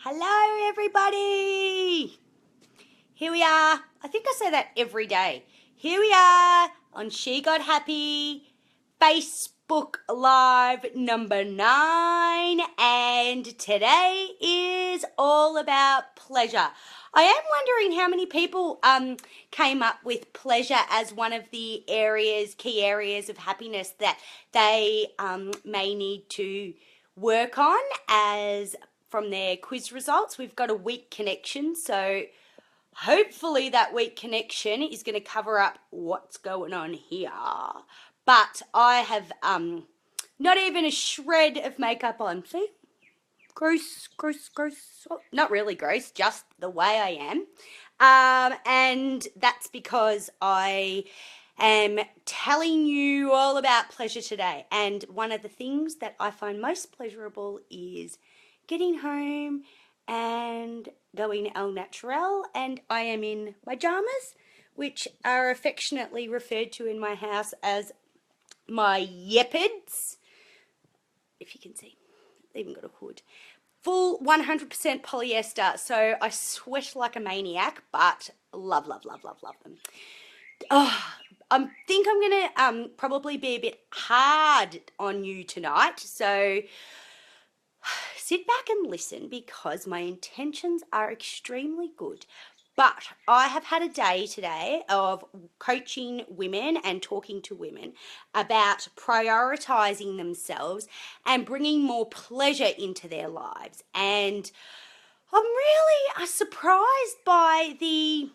Hello, everybody. Here we are. I think I say that every day. Here we are on She Got Happy Facebook Live number 9, and today is all about pleasure. I am wondering how many people came up with pleasure as one of the key areas of happiness that they may need to work on as from their quiz results. We've got a weak connection, so hopefully that weak connection is going to cover up what's going on here. But I have not even a shred of makeup on. See? Gross. Oh, not really gross, just the way I am. And that's because I am telling you all about pleasure today. And one of the things that I find most pleasurable is getting home and going au naturel, and I am in my pajamas, which are affectionately referred to in my house as my yepids. If you can see, they've even got a hood. Full 100% polyester, so I sweat like a maniac, but love them. Oh, I think I'm going to probably be a bit hard on you tonight, so sit back and listen because my intentions are extremely good. But I have had a day today of coaching women and talking to women about prioritizing themselves and bringing more pleasure into their lives. And I'm really surprised by the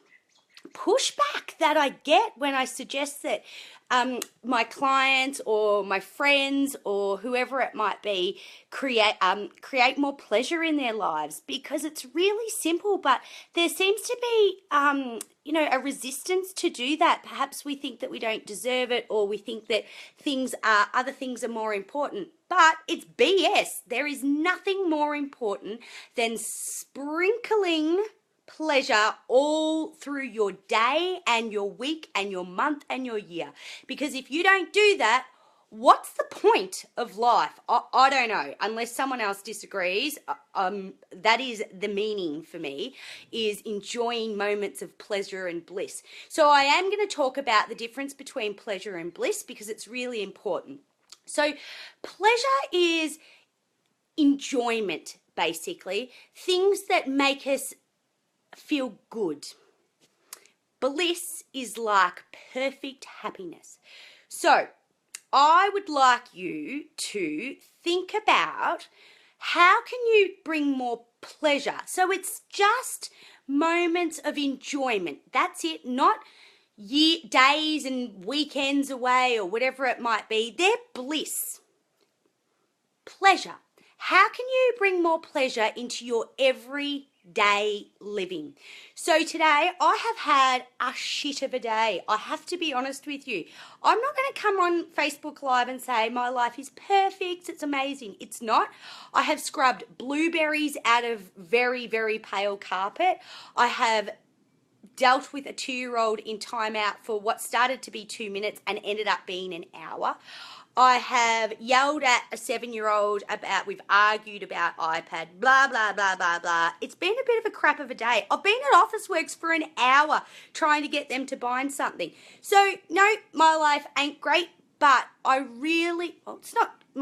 pushback that I get when I suggest that my clients or my friends or whoever it might be create more pleasure in their lives, because it's really simple, but there seems to be a resistance to do that. Perhaps we think that we don't deserve it, or we think that other things are more important. But it's BS. There is nothing more important than sprinkling pleasure all through your day and your week and your month and your year. Because if you don't do that, what's the point of life? I don't know, unless someone else disagrees. That is the meaning for me, is enjoying moments of pleasure and bliss. So I am going to talk about the difference between pleasure and bliss because it's really important. So pleasure is enjoyment, basically, things that make us feel good. Bliss is like perfect happiness. So I would like you to think about how can you bring more pleasure. So it's just moments of enjoyment. That's it, not days and weekends away or whatever it might be. They're bliss. Pleasure. How can you bring more pleasure into your everyday living? So today I have had a shit of a day. I have to be honest with you. I'm not going to come on Facebook Live and say my life is perfect, it's amazing. It's not. I have scrubbed blueberries out of very, very pale carpet. I have dealt with a 2-year-old in timeout for what started to be 2 minutes and ended up being an hour. I have yelled at a 7-year-old we've argued about iPad, blah, blah, blah, blah, blah. It's been a bit of a crap of a day. I've been at Officeworks for an hour trying to get them to bind something. So, no, my life ain't great, but my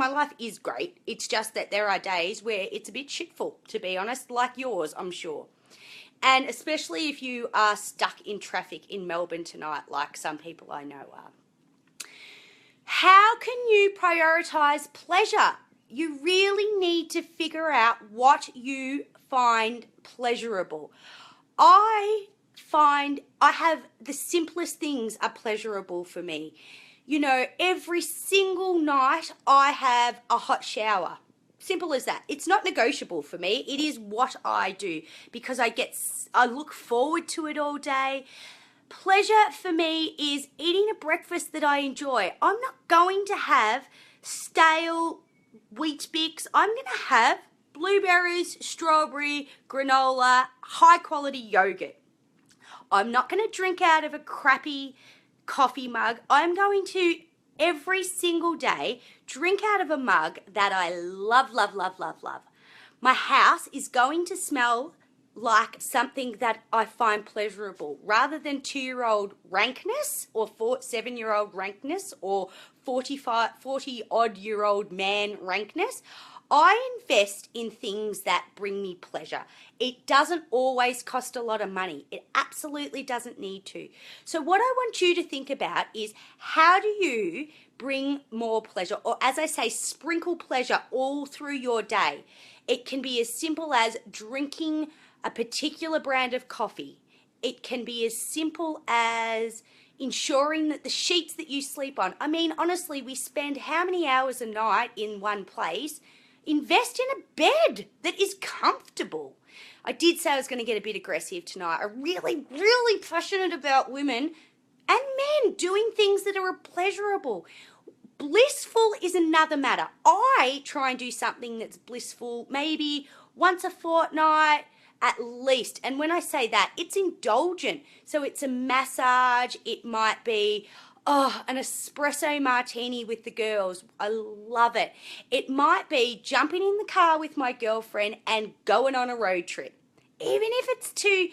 life is great. It's just that there are days where it's a bit shitful, to be honest, like yours, I'm sure. And especially if you are stuck in traffic in Melbourne tonight, like some people I know are. How can you prioritize pleasure? You really need to figure out what you find pleasurable. I find the simplest things are pleasurable for me. You know, every single night I have a hot shower. Simple as that. It's not negotiable for me. It is what I do because I look forward to it all day. Pleasure for me is eating a breakfast that I enjoy. I'm not going to have stale Wheat Bix. I'm going to have blueberries, strawberry, granola, high quality yogurt. I'm not going to drink out of a crappy coffee mug. I'm going to every single day drink out of a mug that I love. My house is going to smell like something that I find pleasurable rather than 2-year-old rankness or 7-year-old rankness or 40-odd-year-old man rankness. I invest in things that bring me pleasure. It doesn't always cost a lot of money. It absolutely doesn't need to. So what I want you to think about is, how do you bring more pleasure, or as I say, sprinkle pleasure all through your day? It can be as simple as drinking a particular brand of coffee. It can be as simple as ensuring that the sheets that you sleep on, I mean, honestly, we spend how many hours a night in one place? Invest in a bed that is comfortable. I did say I was going to get a bit aggressive tonight. I'm really, really passionate about women and men doing things that are pleasurable. Blissful is another matter. I try and do something that's blissful maybe once a fortnight at least. And when I say that, it's indulgent. So it's a massage. It might be an espresso martini with the girls. I love it. It might be jumping in the car with my girlfriend and going on a road trip. Even if it's to,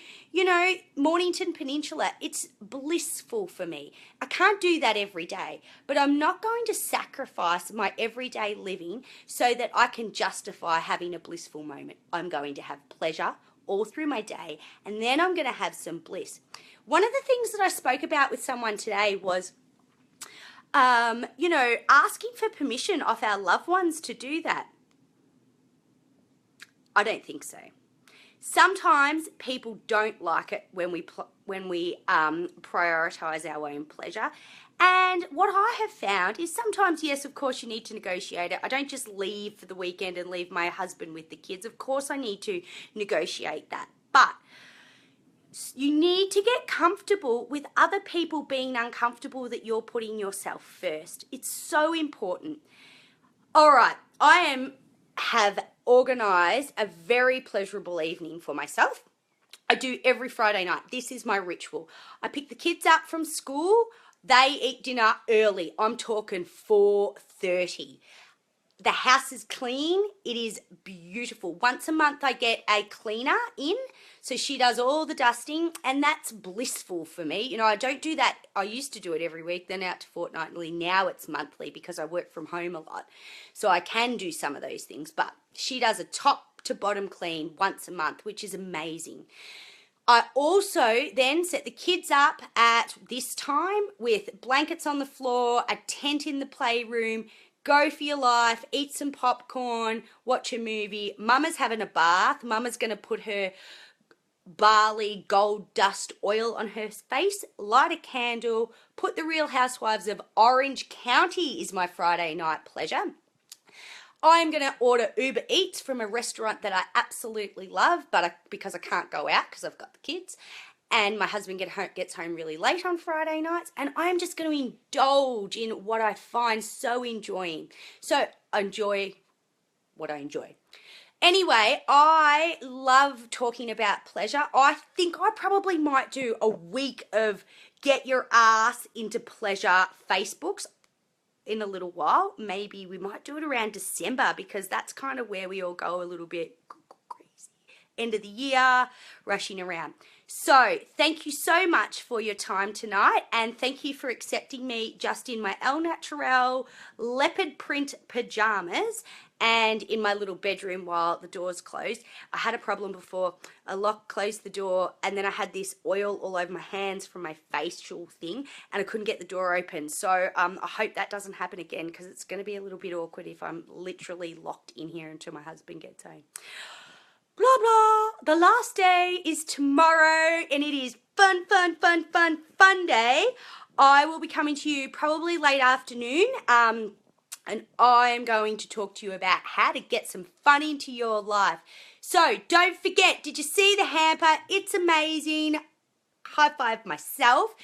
Mornington Peninsula, it's blissful for me. I can't do that every day, but I'm not going to sacrifice my everyday living so that I can justify having a blissful moment. I'm going to have pleasure all through my day, and then I'm going to have some bliss. One of the things that I spoke about with someone today was, asking for permission of our loved ones to do that. I don't think so. Sometimes people don't like it when we prioritize our own pleasure. And what I have found is sometimes, yes, of course, you need to negotiate it. I don't just leave for the weekend and leave my husband with the kids. Of course, I need to negotiate that. But you need to get comfortable with other people being uncomfortable that you're putting yourself first. It's so important. All right, I have organised a very pleasurable evening for myself. I do every Friday night. This is my ritual. I pick the kids up from school. They eat dinner early. I'm talking 4:30. The house is clean. It is beautiful. Once a month I get a cleaner in, so she does all the dusting, and that's blissful for me. I don't do that. I used to do it every week, then out to fortnightly. Now it's monthly because I work from home a lot. So I can do some of those things, but she does a top to bottom clean once a month, which is amazing. I also then set the kids up at this time with blankets on the floor, a tent in the playroom. Go for your life, eat some popcorn, watch a movie. Mama's having a bath. Mama's going to put her barley gold dust oil on her face, light a candle, put the Real Housewives of Orange County is my Friday night pleasure. I'm going to order Uber Eats from a restaurant that I absolutely love, but because I can't go out because I've got the kids. And my husband gets home really late on Friday nights, and I'm just going to indulge in what I find so enjoying. So enjoy what I enjoy. Anyway, I love talking about pleasure. I think I probably might do a week of Get Your Ass Into Pleasure Facebooks in a little while. Maybe we might do it around December, because that's kind of where we all go a little bit crazy. End of the year, rushing around. So thank you so much for your time tonight, and thank you for accepting me just in my El Natural leopard print pajamas and in my little bedroom while the door's closed. I had a problem before. I closed the door, and then I had this oil all over my hands from my facial thing, and I couldn't get the door open. So I hope that doesn't happen again, because it's going to be a little bit awkward if I'm literally locked in here until my husband gets home. Blah, blah. The last day is tomorrow, and it is fun day. I will be coming to you probably late afternoon, and I am going to talk to you about how to get some fun into your life. So don't forget, did you see the hamper? It's amazing. High five myself.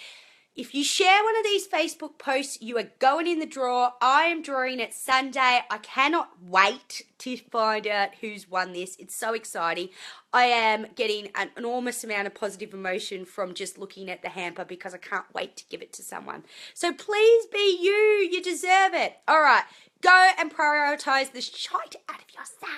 If you share one of these Facebook posts, you are going in the draw. I am drawing it Sunday. I cannot wait to find out who's won this. It's so exciting. I am getting an enormous amount of positive emotion from just looking at the hamper, because I can't wait to give it to someone. So please be you. You deserve it. All right. Go and prioritize the shite out of yourself.